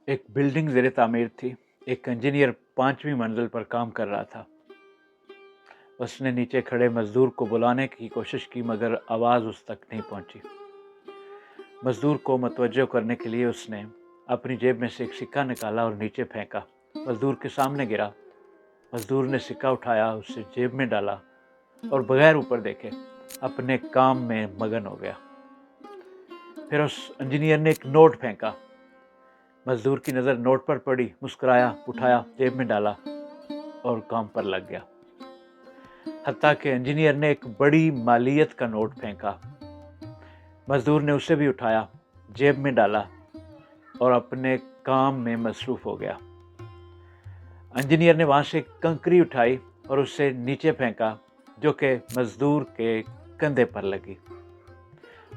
ایک بلڈنگ زیر تعمیر تھی. ایک انجینئر 5ویں منزل پر کام کر رہا تھا. اس نے نیچے کھڑے مزدور کو بلانے کی کوشش کی مگر آواز اس تک نہیں پہنچی. مزدور کو متوجہ کرنے کے لیے اس نے اپنی جیب میں سے ایک سکہ نکالا اور نیچے پھینکا. مزدور کے سامنے گرا. مزدور نے سکہ اٹھایا, اسے جیب میں ڈالا اور بغیر اوپر دیکھے اپنے کام میں مگن ہو گیا. پھر اس انجینئر نے ایک نوٹ پھینکا. مزدور کی نظر نوٹ پر پڑی, مسکرایا, اٹھایا, جیب میں ڈالا اور کام پر لگ گیا. حتیٰ کہ انجینئر نے ایک بڑی مالیت کا نوٹ پھینکا. مزدور نے اسے بھی اٹھایا, جیب میں ڈالا اور اپنے کام میں مصروف ہو گیا. انجینئر نے وہاں سے کنکری اٹھائی اور اسے نیچے پھینکا جو کہ مزدور کے کندھے پر لگی.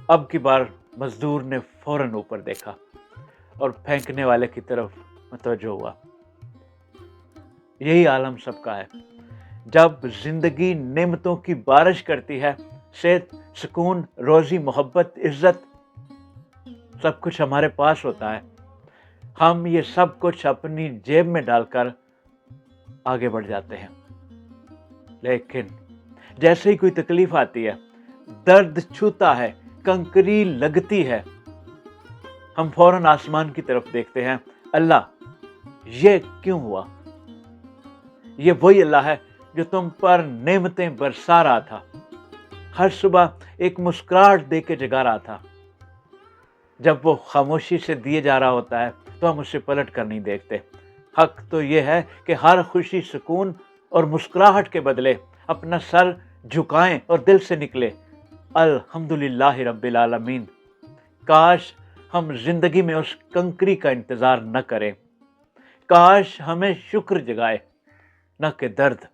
اب کی بار مزدور نے فوراً اوپر دیکھا اور پھینکنے والے کی طرف متوجہ ہوا. یہی عالم سب کا ہے. جب زندگی نعمتوں کی بارش کرتی ہے, صحت, سکون, روزی, محبت, عزت, سب کچھ ہمارے پاس ہوتا ہے. ہم یہ سب کچھ اپنی جیب میں ڈال کر آگے بڑھ جاتے ہیں. لیکن جیسے ہی کوئی تکلیف آتی ہے, درد چھوتا ہے, کنکری لگتی ہے, ہم فوراً آسمان کی طرف دیکھتے ہیں. اللہ, یہ کیوں ہوا؟ یہ وہی اللہ ہے جو تم پر نعمتیں برسا رہا تھا, ہر صبح ایک مسکراہٹ دے کے جگا رہا تھا. جب وہ خاموشی سے دیے جا رہا ہوتا ہے تو ہم اسے پلٹ کر نہیں دیکھتے. حق تو یہ ہے کہ ہر خوشی, سکون اور مسکراہٹ کے بدلے اپنا سر جھکائیں اور دل سے نکلے الحمدللہ رب العالمین. کاش ہم زندگی میں اس کنکری کا انتظار نہ کریں. کاش ہمیں شکر جگائے نہ کہ درد.